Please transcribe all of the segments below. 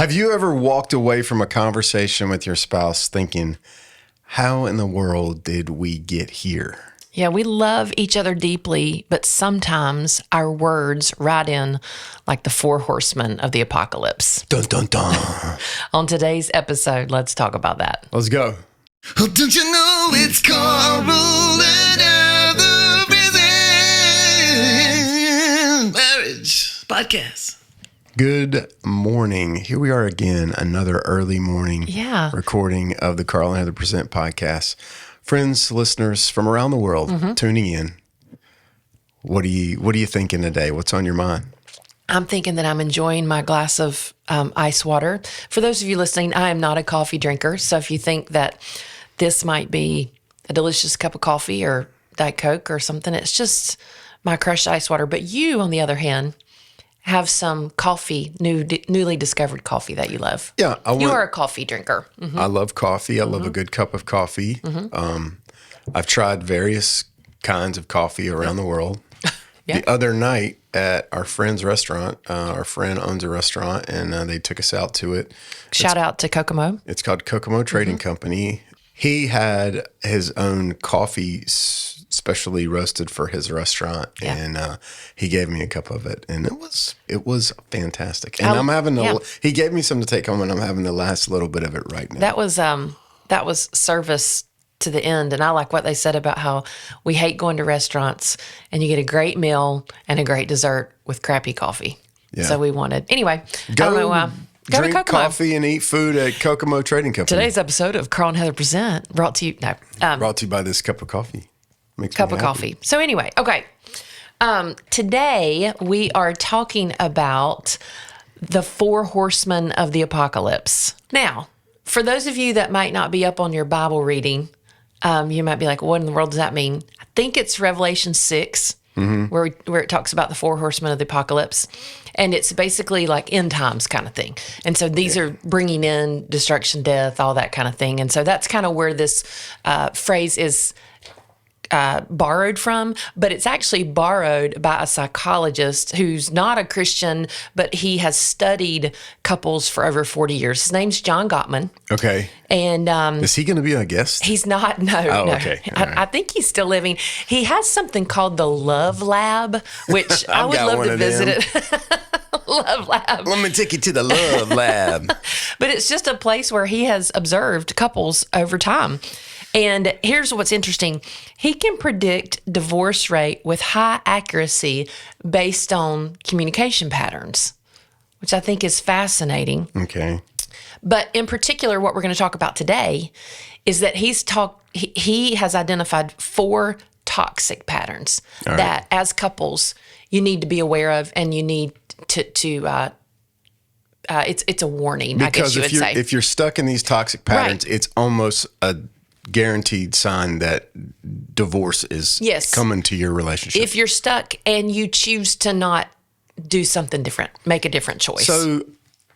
Have you ever walked away from a conversation with your spouse thinking, how in the world did we get here? Yeah, we love each other deeply, but sometimes our words ride in like the four horsemen of the apocalypse. Dun, dun, dun. On today's episode, let's talk about that. Let's go. Oh, don't you know it's called rolling out the prison? Marriage podcast. Good morning. Here we are again, another early morning recording of the Carl and Heather Present podcast. Friends, listeners from around the world tuning in. What are you thinking today? What's on your mind? I'm thinking that I'm enjoying my glass of ice water. For those of you listening, I am not a coffee drinker. So if you think that this might be a delicious cup of coffee or Diet Coke or something, it's just my crushed ice water. But you, on the other hand, have some coffee, newly discovered coffee that you love. Yeah. You are a coffee drinker. Mm-hmm. I love coffee. I love a good cup of coffee. I've tried various kinds of coffee around the world. Yeah. The other night at our friend's restaurant, our friend owns a restaurant, and they took us out to it. Shout out to Kokomo. It's called Kokomo Trading Company. He had his own coffee specially roasted for his restaurant, and he gave me a cup of it, and it was fantastic. And I'm having he gave me some to take home, and I'm having the last little bit of it right now. That was service to the end, and I like what they said about how we hate going to restaurants, and you get a great meal and a great dessert with crappy coffee. Yeah. So we wanted anyway. I don't know why. Go drink to Kokomo. Coffee and eat food at Kokomo Trading Company. Today's episode of Carl and Heather Present brought to you brought to you by this cup of coffee. Cup of coffee. So anyway, okay. Today we are talking about the four horsemen of the apocalypse. Now, for those of you that might not be up on your Bible reading, you might be like, what in the world does that mean? I think it's Revelation 6, where it talks about the four horsemen of the apocalypse. And it's basically like end times kind of thing. And so these are bringing in destruction, death, all that kind of thing. And so that's kind of where this phrase is borrowed from, but it's actually borrowed by a psychologist who's not a Christian, but he has studied couples for over 40 years. His name's John Gottman. Okay. And is he going to be a guest? He's not. No. Oh, no. okay. I think he's still living. He has something called the Love Lab, which I would love to visit it. Love Lab. Let me take you to the Love Lab. But it's just a place where he has observed couples over time. And here's what's interesting. He can predict divorce rate with high accuracy based on communication patterns, which I think is fascinating. Okay. But in particular, what we're going to talk about today is that he has identified four toxic patterns that as couples you need to be aware of, and you need to it's a warning, because I guess you would say. If you're stuck in these toxic patterns, it's almost a guaranteed sign that divorce is coming to your relationship. If you're stuck and you choose to not do something different, make a different choice. So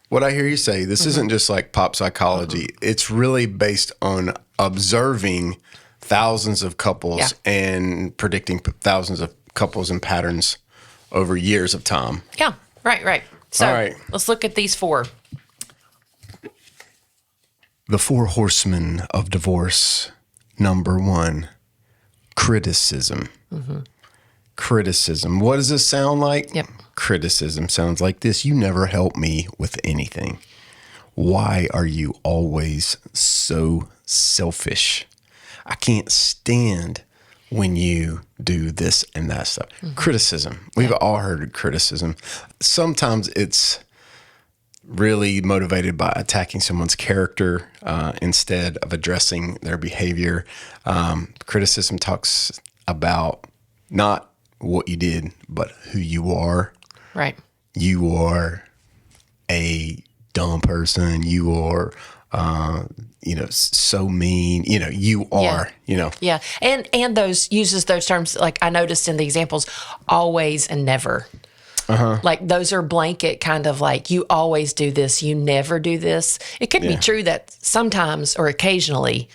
what I hear you say, this isn't just like pop psychology. It's really based on observing thousands of couples and predicting thousands of couples and patterns over years of time. Yeah, right. So all right. Let's look at these four. The four horsemen of divorce. Number 1, criticism. Criticism. What does this sound like? Yep. Criticism sounds like this. You never help me with anything. Why are you always so selfish? I can't stand when you do this and that stuff. Criticism. We've all heard criticism. Sometimes it's really motivated by attacking someone's character instead of addressing their behavior. Criticism talks about not what you did, but who you are. Right. You are a dumb person. You are, so mean. You are. Yeah, and those uses those terms, like I noticed in the examples, always and never. Like those are blanket kind of like, you always do this, you never do this. It could be true that sometimes or occasionally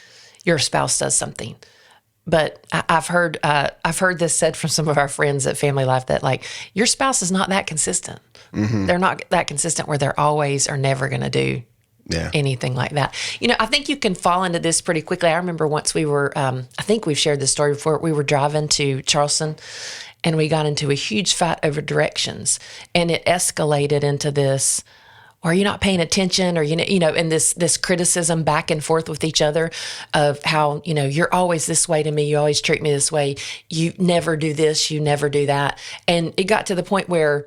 your spouse does something, But I've heard this said from some of our friends at Family Life that like your spouse is not that consistent. They're not that consistent where they're always or never going to do anything like that. I think you can fall into this pretty quickly. I remember once we were, I think we've shared this story before. We were driving to Charleston and we got into a huge fight over directions, and it escalated into this, or are you not paying attention? Or, and this criticism back and forth with each other of how, you're always this way to me. You always treat me this way. You never do this. You never do that. And it got to the point where,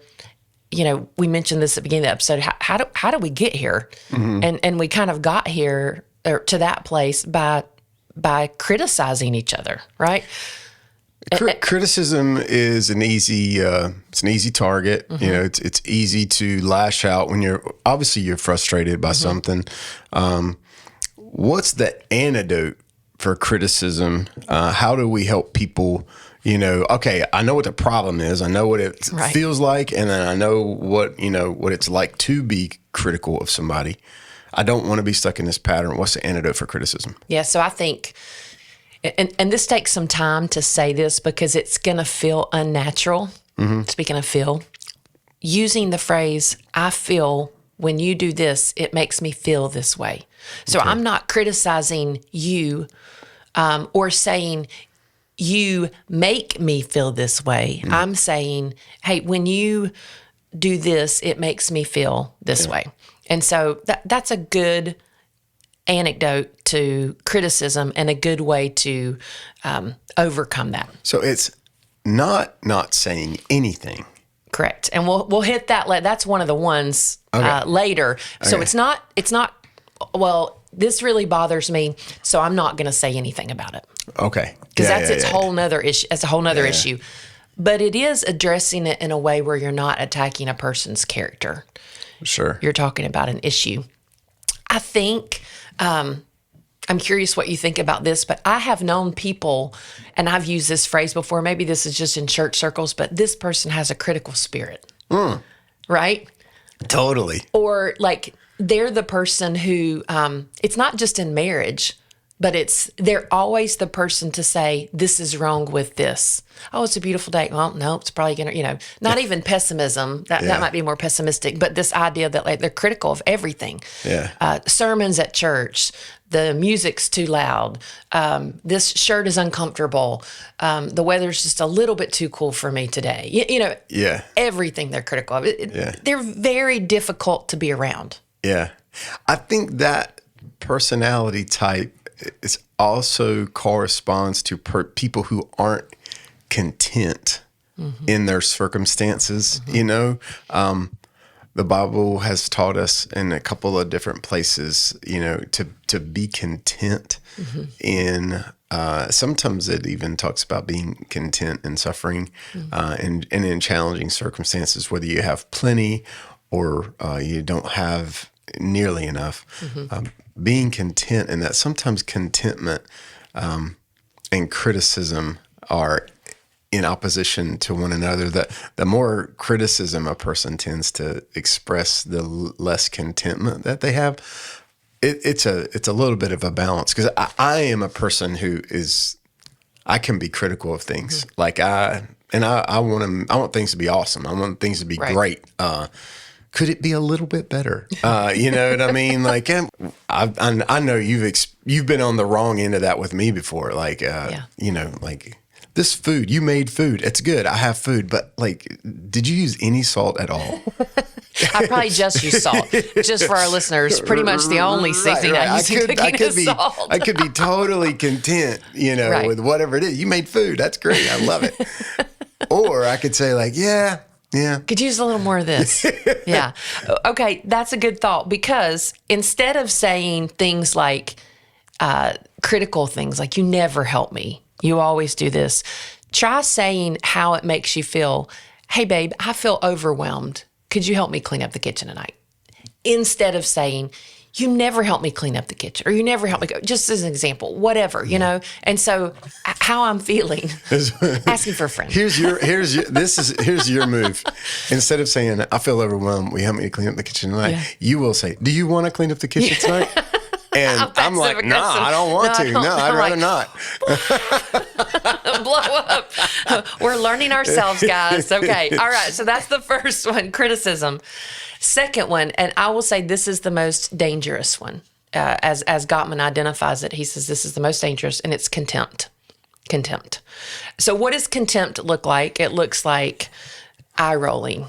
we mentioned this at the beginning of the episode. How do we get here? And we kind of got here or to that place by criticizing each other, right? Criticism is an easy target. It's easy to lash out when you're frustrated by something. What's the antidote for criticism? How do we help people? Okay, I know what the problem is. I know what it feels like, and then I know what it's like to be critical of somebody. I don't want to be stuck in this pattern. What's the antidote for criticism? Yeah, so I think. And this takes some time to say this because it's going to feel unnatural. Speaking of feel, using the phrase, I feel when you do this, it makes me feel this way. So I'm not criticizing you or saying you make me feel this way. I'm saying, hey, when you do this, it makes me feel this way. And so that's a good anecdote to criticism and a good way to overcome that. So it's not saying anything. Correct. And we'll hit that. That's one of the ones later. So it's not, well, this really bothers me, so I'm not going to say anything about it. Okay. Because that's its whole nother issue. That's a whole nother issue. But it is addressing it in a way where you're not attacking a person's character. Sure. You're talking about an issue. I think, I'm curious what you think about this, but I have known people, and I've used this phrase before, maybe this is just in church circles, but this person has a critical spirit, right? Totally. Or like they're the person who, it's not just in marriage, but they're always the person to say, this is wrong with this. Oh, it's a beautiful day. Well, no, it's probably going to, not even pessimism. That might be more pessimistic, but this idea that like they're critical of everything. Yeah. Sermons at church, the music's too loud. This shirt is uncomfortable. The weather's just a little bit too cool for me today. Everything they're critical of. They're very difficult to be around. Yeah. I think that personality type is also corresponds to people who aren't content in their circumstances. The Bible has taught us in a couple of different places, to be content in, sometimes it even talks about being content in suffering and in challenging circumstances, whether you have plenty or you don't have nearly enough. Being content, and that sometimes contentment and criticism are in opposition to one another. That the more criticism a person tends to express, the less contentment that they have. It's a little bit of a balance, because I am a person who I can be critical of things. Like I want things to be awesome. I want things to be great. Could it be a little bit better? You know what I mean? Like, I know you've been on the wrong end of that with me before. Like, like this food, you made food. It's good. I have food, but like, did you use any salt at all? I probably just use salt. Just for our listeners, pretty much the only seasoning I use in cooking is salt. I could be totally content, with whatever it is. You made food. That's great. I love it. Or I could say like, yeah. Could use a little more of this. Yeah. Okay, that's a good thought, because instead of saying things like critical things like, you never help me, you always do this, try saying how it makes you feel. Hey, babe, I feel overwhelmed. Could you help me clean up the kitchen tonight? Instead of saying, you never help me clean up the kitchen, or you never help me go, just as an example, whatever, And so how I'm feeling, asking for a friend. Here's your move. Instead of saying, I feel overwhelmed, will you help me to clean up the kitchen tonight? Yeah. You will say, do you want to clean up the kitchen tonight? And I'm like, nah, I don't want to. No, I'd rather not. Blow up. We're learning ourselves, guys. Okay. All right. So that's the first one, criticism. Second one, and I will say this is the most dangerous one. As Gottman identifies it, he says this is the most dangerous, and it's contempt. Contempt. So what does contempt look like? It looks like eye rolling,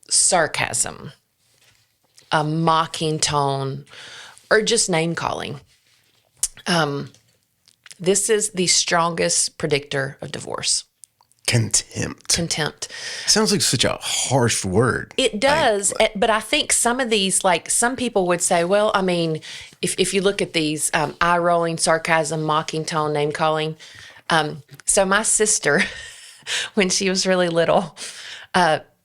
sarcasm, a mocking tone, or just name calling. This is the strongest predictor of divorce. Contempt. Contempt. Sounds like such a harsh word. It does, but I think some of these, like some people would say, well, I mean, if you look at these eye-rolling, sarcasm, mocking tone, name-calling. So my sister, when she was really little,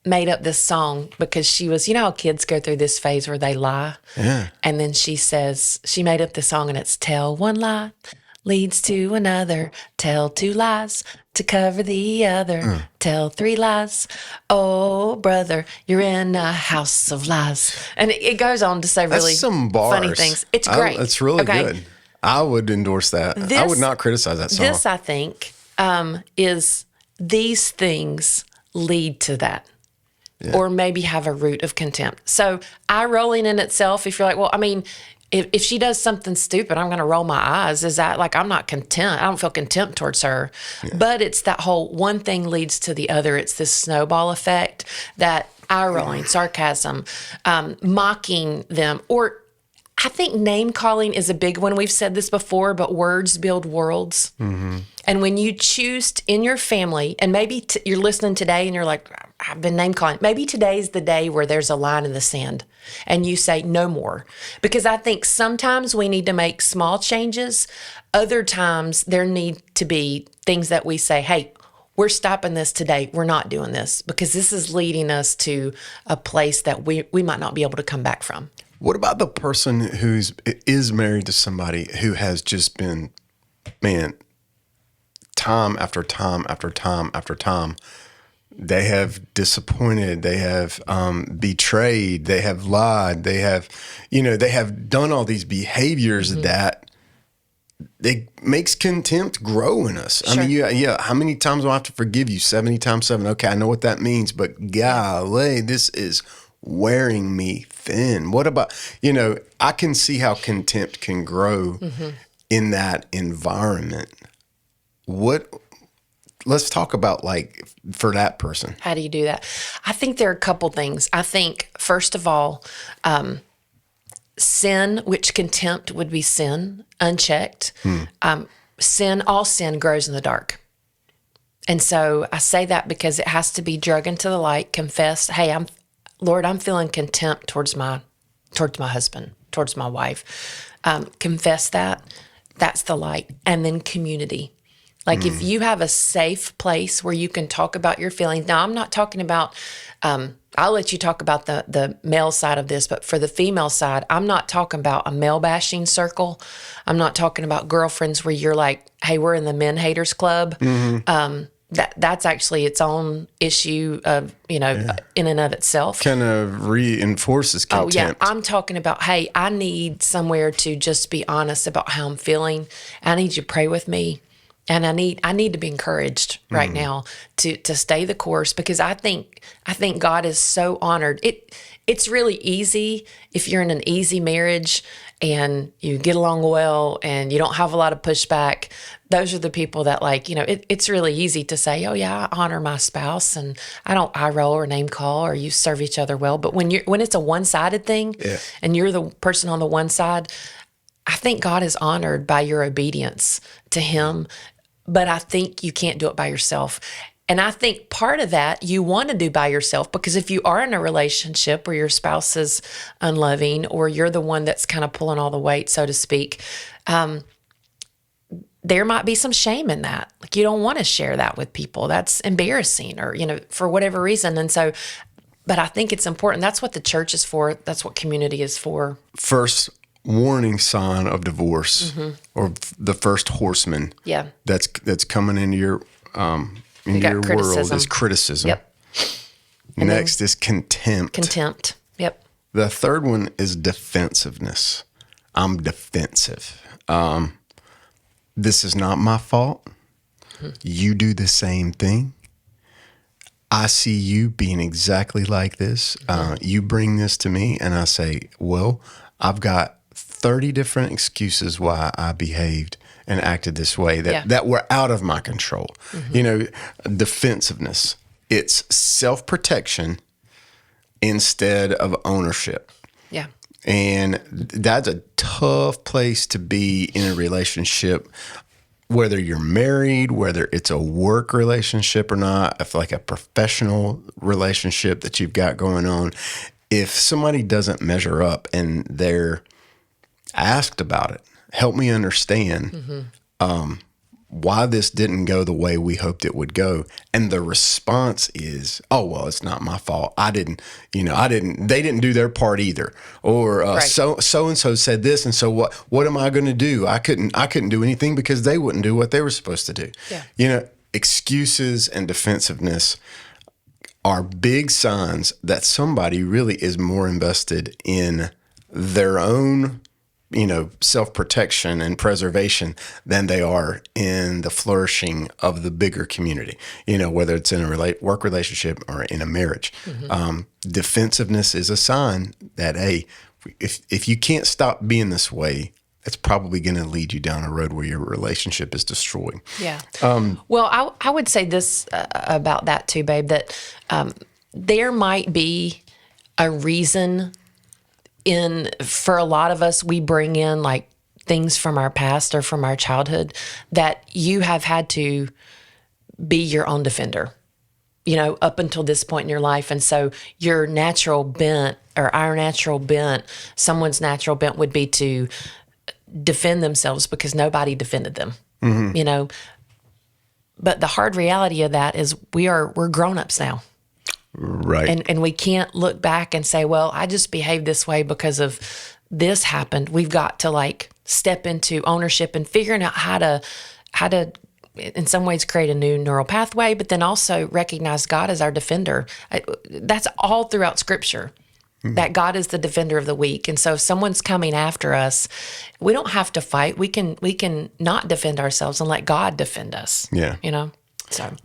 made up this song because she was, you know how kids go through this phase where they lie? Yeah. And then she says, she made up this song and it's tell one lie leads to another, tell two lies to cover the other, tell three lies. Oh, brother, you're in a house of lies. And it goes on to say really That's some bars. funny things. It's great. It's really good. I would endorse that. I would not criticize that song. This, I think, is these things lead to that. Yeah. Or maybe have a root of contempt. So eye rolling in itself, if you're like, well, I mean, if she does something stupid, I'm going to roll my eyes. Is that like, I'm not content. I don't feel contempt towards her. Yeah. But it's that whole one thing leads to the other. It's this snowball effect, that eye rolling, sarcasm, mocking them. Or I think name calling is a big one. We've said this before, but words build worlds. Mm-hmm. And when you choose in your family, and maybe you're listening today and you're like, I've been name calling. Maybe today's the day where there's a line in the sand and you say no more. Because I think sometimes we need to make small changes. Other times there need to be things that we say, hey, we're stopping this today. We're not doing this because this is leading us to a place that we might not be able to come back from. What about the person is married to somebody who has just been, man, time after time after time after time, they have disappointed, they have betrayed, they have lied, they have done all these behaviors that it makes contempt grow in us. Sure. I mean, how many times do I have to forgive you? 70 times 7. Okay, I know what that means, but golly, this is wearing me thin. What about, I can see how contempt can grow in that environment. Let's talk about, like, for that person. How do you do that? I think there are a couple things. I think, first of all, sin, which contempt would be sin, unchecked. All sin grows in the dark. And so I say that because it has to be drug into the light, confessed, hey, Lord, I'm feeling contempt towards my husband, towards my wife. Confess that. That's the light. And then community. Like if you have a safe place where you can talk about your feelings. Now, I'm not talking about, I'll let you talk about the male side of this, but for the female side, I'm not talking about a male bashing circle. I'm not talking about girlfriends where you're like, hey, we're in the men haters club. That's actually its own issue of, in and of itself. Kind of reinforces contempt. Oh, yeah. I'm talking about, hey, I need somewhere to just be honest about how I'm feeling. I need you to pray with me. And I need to be encouraged right now to stay the course, because I think God is so honored. It's really easy if you're in an easy marriage and you get along well and you don't have a lot of pushback. Those are the people that, like, it's really easy to say, oh yeah, I honor my spouse and I don't eye roll or name call, or you serve each other well. But when it's a one-sided thing and you're the person on the one side, I think God is honored by your obedience to him. But I think you can't do it by yourself. And I think part of that you want to do by yourself, because if you are in a relationship where your spouse is unloving, or you're the one that's kind of pulling all the weight, so to speak, there might be some shame in that. Like, you don't want to share that with people. That's embarrassing, or, for whatever reason. And so, but I think it's important. That's what the church is for. That's what community is for. First warning sign of divorce, or the first horseman that's coming into your world is criticism. Yep. Next is contempt. Yep. The third one is defensiveness. I'm defensive. This is not my fault. You do the same thing. I see you being exactly like this. You bring this to me, and I say, well, I've got 30 different excuses why I behaved and acted this way that were out of my control. Defensiveness. It's self-protection instead of ownership. Yeah. And that's a tough place to be in a relationship, whether you're married, whether it's a work relationship or not, if like a professional relationship that you've got going on. If somebody doesn't measure up and they're asked about it, help me understand why this didn't go the way we hoped it would go. And the response is, oh, well, it's not my fault. They didn't do their part either. Or so-and-so said this. And so what am I going to do? I couldn't do anything because they wouldn't do what they were supposed to do. Yeah. Excuses and defensiveness are big signs that somebody really is more invested in their own self-protection and preservation than they are in the flourishing of the bigger community, whether it's in a work relationship or in a marriage. Defensiveness is a sign that, hey, if you can't stop being this way, it's probably going to lead you down a road where your relationship is destroyed. Yeah. Well, I would say this about that too, babe, that there might be a reason for a lot of us, we bring in like things from our past or from our childhood that you have had to be your own defender, up until this point in your life. And so your natural bent or our natural bent, someone's natural bent would be to defend themselves because nobody defended them, But the hard reality of that is we're grown-ups now. Right. And we can't look back and say, well, I just behaved this way because of this happened. We've got to like step into ownership and figuring out how to in some ways create a new neural pathway, but then also recognize God as our defender. That's all throughout Scripture, that God is the defender of the weak. And so if someone's coming after us, we don't have to fight. We can not defend ourselves and let God defend us. Yeah. So.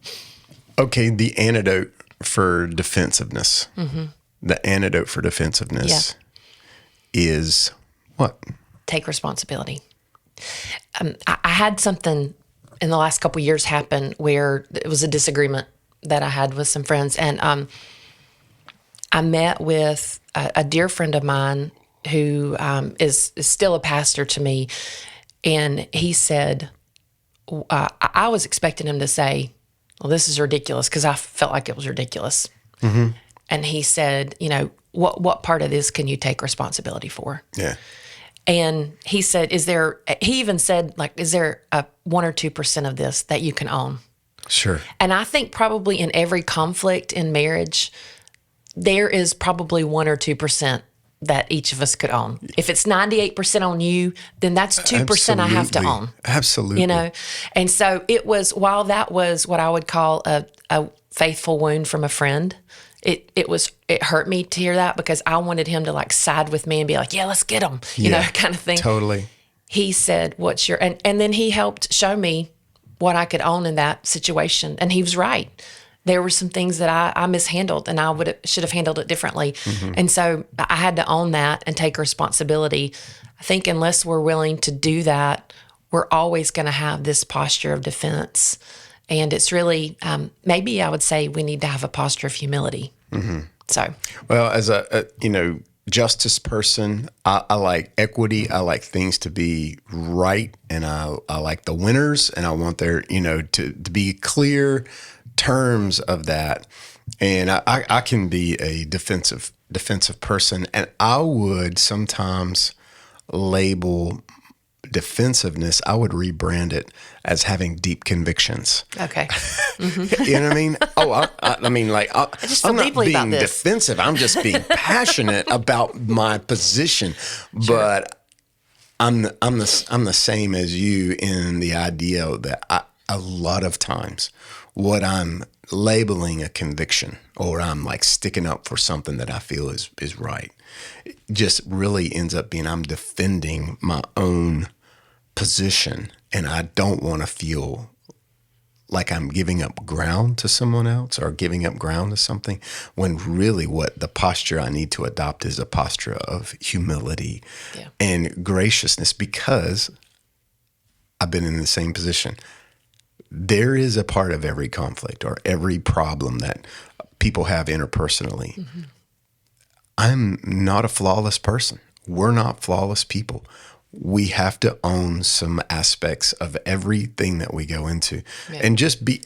Okay, the antidote for defensiveness. The antidote for defensiveness is what? Take responsibility. I had something in the last couple of years happen where it was a disagreement that I had with some friends, and I met with a dear friend of mine who is still a pastor to me, and he said, I was expecting him to say, well, this is ridiculous, because I felt like it was ridiculous. And he said, what part of this can you take responsibility for? Yeah. And he said, he even said, like, is there a 1 or 2% of this that you can own? Sure. And I think probably in every conflict in marriage, there is probably 1 or 2% that each of us could own. If it's 98% on you, then that's 2% I have to own. Absolutely. And so it was, while that was what I would call a faithful wound from a friend, it hurt me to hear that, because I wanted him to like side with me and be like, yeah, let's get him, you know, kind of thing. Totally. He said, and then he helped show me what I could own in that situation. And he was right. There were some things that I mishandled, and I should have handled it differently. And so I had to own that and take responsibility. I think unless we're willing to do that, we're always going to have this posture of defense. And it's really, maybe I would say we need to have a posture of humility. So, well, as a justice person, I like equity. I like things to be right, and I like the winners, and I want there, to be clear terms of that. And I can be a defensive person, and I would sometimes label defensiveness, I would rebrand it as having deep convictions. Okay. You know what I mean? I just feel I'm not deeply being about this. defensive. I'm just being passionate about my position. Sure. But I'm the same as you in the idea that a lot of times what I'm labeling a conviction, or I'm like sticking up for something that I feel is right. it just really ends up being I'm defending my own position, and I don't want to feel like I'm giving up ground to someone else or giving up ground to something, when really what the posture I need to adopt is a posture of humility and graciousness, because I've been in the same position. There is a part of every conflict or every problem that people have interpersonally. Mm-hmm. I'm not a flawless person. We're not flawless people. We have to own some aspects of everything that we go into, and just be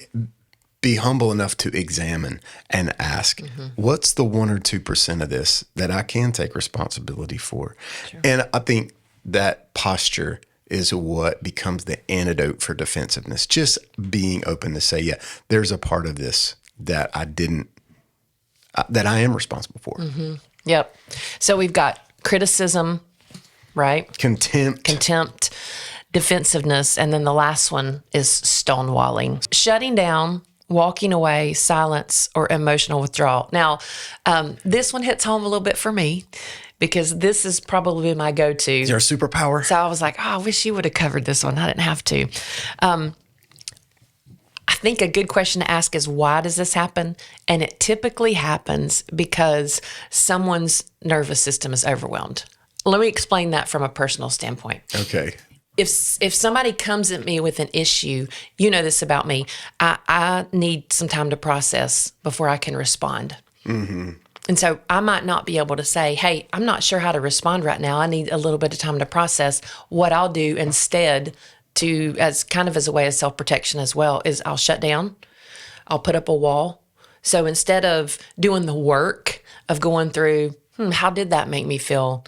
humble enough to examine and ask, what's the 1 or 2% of this that I can take responsibility for? Sure. And I think that posture is what becomes the antidote for defensiveness. Just being open to say, yeah, there's a part of this that that I am responsible for. Mm-hmm. Yep. So we've got criticism, right? Contempt, defensiveness, and then the last one is stonewalling. Shutting down, walking away, silence, or emotional withdrawal. Now, this one hits home a little bit for me because this is probably my go-to. Is there a superpower? So I was like, I wish you would have covered this one. I didn't have to. I think a good question to ask is, why does this happen? And it typically happens because someone's nervous system is overwhelmed. Let me explain that from a personal standpoint. Okay. If somebody comes at me with an issue, you know this about me, I need some time to process before I can respond. Mm-hmm. And so I might not be able to say, hey, I'm not sure how to respond right now. I need a little bit of time to process. What I'll do instead, as a way of self-protection as well, is I'll shut down. I'll put up a wall. So instead of doing the work of going through, how did that make me feel?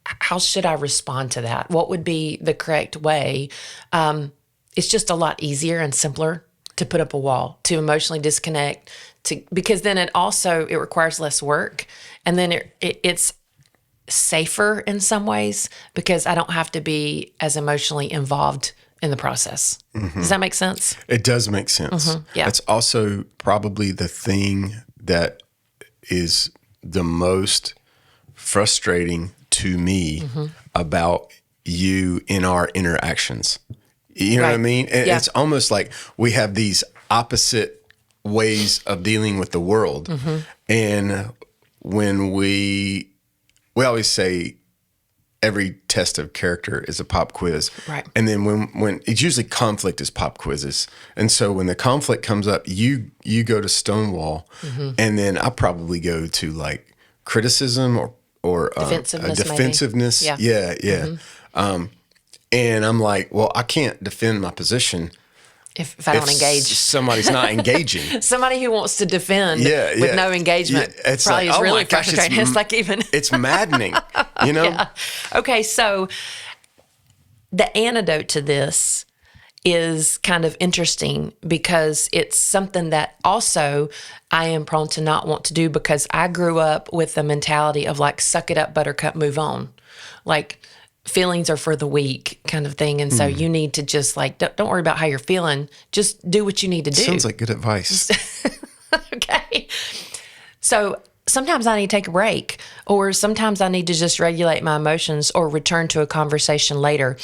How should I respond to that? What would be the correct way? It's just a lot easier and simpler to put up a wall, to emotionally disconnect, because then it requires less work. And then it's safer in some ways because I don't have to be as emotionally involved in the process. Mm-hmm. Does that make sense? It does make sense. Mm-hmm. Yeah. It's also probably the thing that is the most frustrating to me about you in our interactions. You know what I mean? It's almost like we have these opposite ways of dealing with the world. Mm-hmm. And when we always say every test of character is a pop quiz. Right. And then when it's usually conflict is pop quizzes. And so when the conflict comes up, you go to stonewall, and then I probably go to like criticism or defensiveness. Maybe. Yeah. Mm-hmm. And I'm like, well, I can't defend my position if I don't engage. Somebody's not engaging. Somebody who wants to defend with no engagement probably is really frustrating. It's maddening, you know? Yeah. Okay, so the antidote to this is kind of interesting because it's something that also I am prone to not want to do because I grew up with the mentality of like, suck it up, buttercup, move on. Like, feelings are for the weak kind of thing. And so you need to just like, don't worry about how you're feeling. Just do what you need to do. Sounds like good advice. Okay. So sometimes I need to take a break, or sometimes I need to just regulate my emotions or return to a conversation later.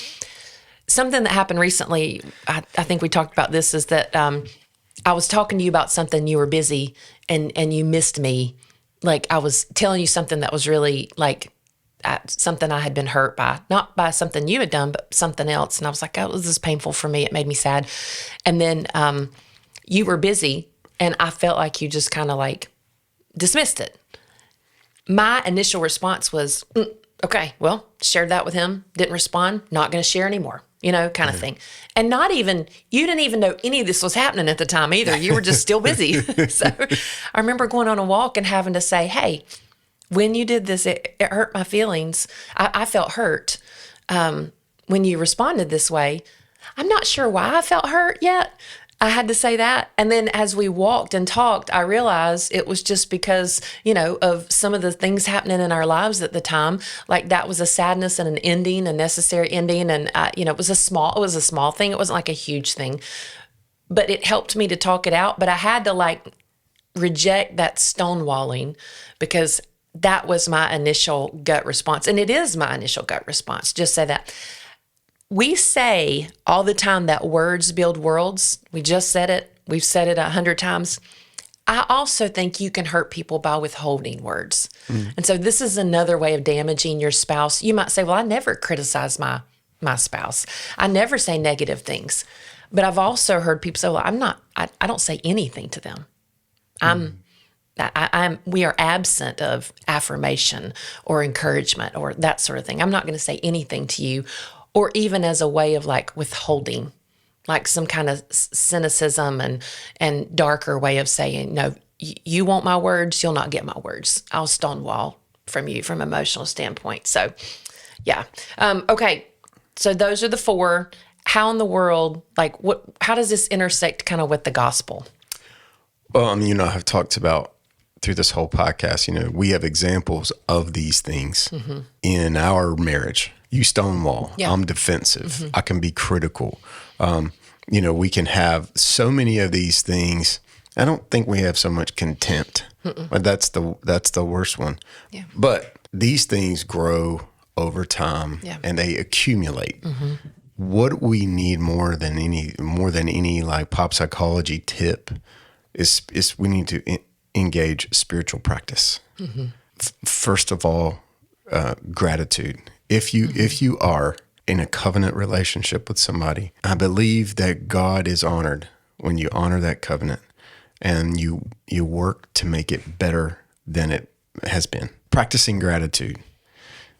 Something that happened recently, I think we talked about this, is that I was talking to you about something, you were busy and you missed me. Like I was telling you something that was really like, something I had been hurt by, not by something you had done, but something else. And I was like, oh, this is painful for me. It made me sad. And then you were busy, and I felt like you just kind of like dismissed it. My initial response was, okay, well, shared that with him, didn't respond, not going to share anymore, kind of thing. And you didn't even know any of this was happening at the time either. You were just still busy. So I remember going on a walk and having to say, hey, when you did this, it hurt my feelings. I felt hurt when you responded this way. I'm not sure why I felt hurt yet. I had to say that. And then as we walked and talked, I realized it was just because, of some of the things happening in our lives at the time. Like that was a sadness and an ending, a necessary ending. And, it was a small thing. It wasn't like a huge thing. But it helped me to talk it out. But I had to reject that stonewalling because that was my initial gut response. And it is my initial gut response. Just say that. We say all the time that words build worlds. We just said it. We've said it 100 times. I also think you can hurt people by withholding words. And so this is another way of damaging your spouse. You might say, well, I never criticize my spouse. I never say negative things. But I've also heard people say, well, I don't say anything to them. We are absent of affirmation or encouragement or that sort of thing. I'm not going to say anything to you, or even as a way of like withholding, like some kind of cynicism and darker way of saying, no, you want my words, you'll not get my words. I'll stonewall from you from an emotional standpoint. So, yeah. Okay. So those are the 4. How in the world, how does this intersect kind of with the gospel? Well, I've talked about through this whole podcast, we have examples of these things in our marriage. You stonewall. Yeah. I'm defensive. I can be critical. We can have so many of these things. I don't think we have so much contempt, but that's the worst one. Yeah. But these things grow over time and they accumulate. What we need more than any like pop psychology tip is we need to engage spiritual practice. First of all, gratitude. If you are in a covenant relationship with somebody, I believe that God is honored when you honor that covenant and you work to make it better than it has been. Practicing gratitude.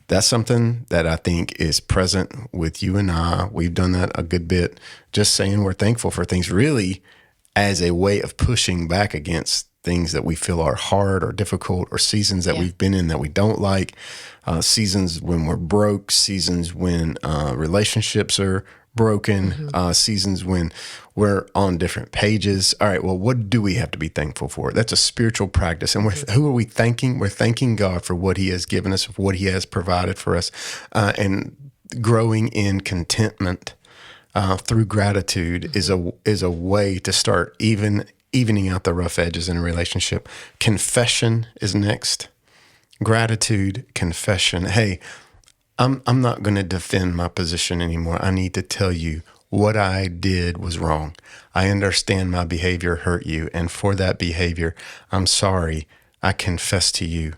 That's something that I think is present with you and I. We've done that a good bit, just saying we're thankful for things, really as a way of pushing back against things that we feel are hard or difficult, or seasons that we've been in that we don't like, seasons when we're broke, seasons when relationships are broken, seasons when we're on different pages. All right, well, what do we have to be thankful for? That's a spiritual practice. And who are we thanking? We're thanking God for what he has given us, for what he has provided for us, and growing in contentment through gratitude is a way to start evening out the rough edges in a relationship. Confession is next. Gratitude, confession. Hey, I'm not going to defend my position anymore. I need to tell you what I did was wrong. I understand my behavior hurt you, and for that behavior, I'm sorry. I confess to you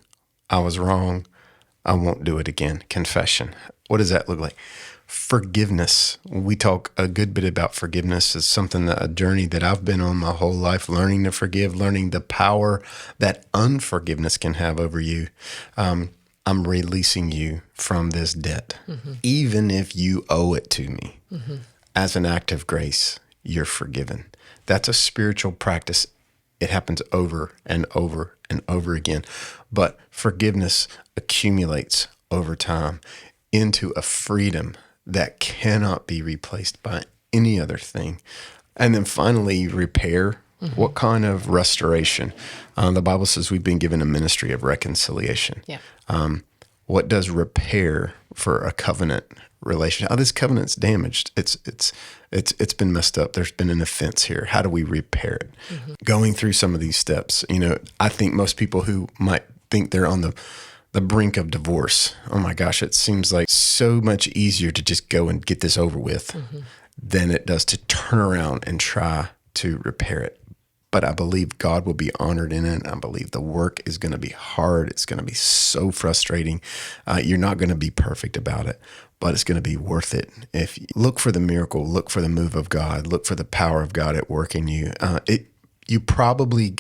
I was wrong. I won't do it again. Confession. What does that look like? Forgiveness. We talk a good bit about forgiveness. It's a journey that I've been on my whole life, learning to forgive, learning the power that unforgiveness can have over you. I'm releasing you from this debt. Even if you owe it to me. As an act of grace, you're forgiven. That's a spiritual practice. It happens over and over and over again. But forgiveness accumulates over time into a freedom that cannot be replaced by any other thing. And then finally, repair. What kind of restoration? The Bible says we've been given a ministry of reconciliation. Yeah. What does repair for a covenant relationship? This covenant's damaged. It's been messed up. There's been an offense here. How do we repair it? Going through some of these steps, I think most people who might think they're on the brink of divorce, oh my gosh, it seems like so much easier to just go and get this over with than it does to turn around and try to repair it. But I believe God will be honored in it. I believe the work is going to be hard. It's going to be so frustrating. You're not going to be perfect about it, but it's going to be worth it. If you look for the miracle, look for the move of God, look for the power of God at work in you. You probably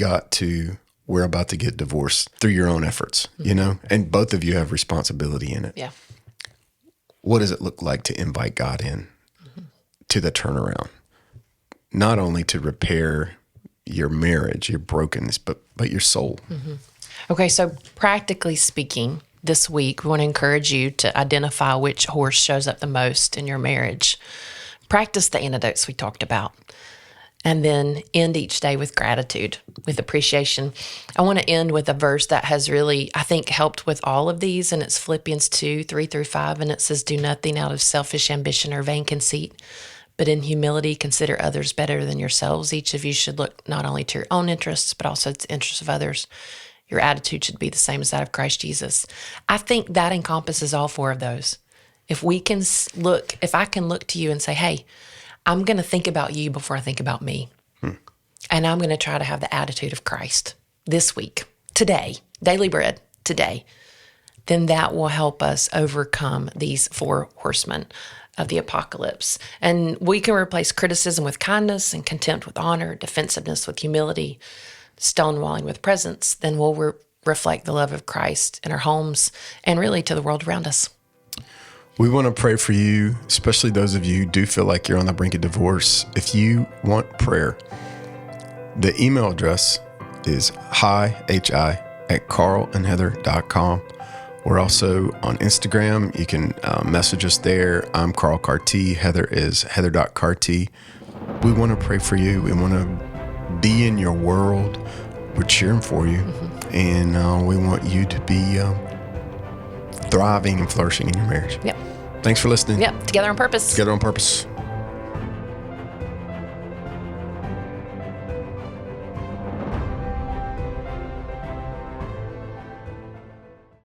we're about to get divorced through your own efforts, and both of you have responsibility in it. Yeah. What does it look like to invite God in to the turnaround? Not only to repair your marriage, your brokenness, but your soul. Okay, so practically speaking, this week, we want to encourage you to identify which horse shows up the most in your marriage. Practice the antidotes we talked about. And then end each day with gratitude, with appreciation. I want to end with a verse that has really, I think, helped with all of these, and it's Philippians 2:3-5, and it says, "Do nothing out of selfish ambition or vain conceit, but in humility consider others better than yourselves. Each of you should look not only to your own interests, but also to the interests of others. Your attitude should be the same as that of Christ Jesus. I think that encompasses all 4 of those. If we can if I can look to you and say, hey, I'm going to think about you before I think about me. And I'm going to try to have the attitude of Christ this week, today, daily bread, today. Then that will help us overcome these 4 horsemen of the apocalypse. And we can replace criticism with kindness and contempt with honor, defensiveness with humility, stonewalling with presence. Then we'll reflect the love of Christ in our homes and really to the world around us. We want to pray for you, especially those of you who do feel like you're on the brink of divorce. If you want prayer, the email address is hi@carlandheather.com. We're also on Instagram. You can message us there. I'm Carl Carty. Heather is heather.carty. We want to pray for you. We want to be in your world. We're cheering for you. And we want you to be thriving and flourishing in your marriage. Yep. Thanks for listening. Yep. Together on purpose. Together on purpose.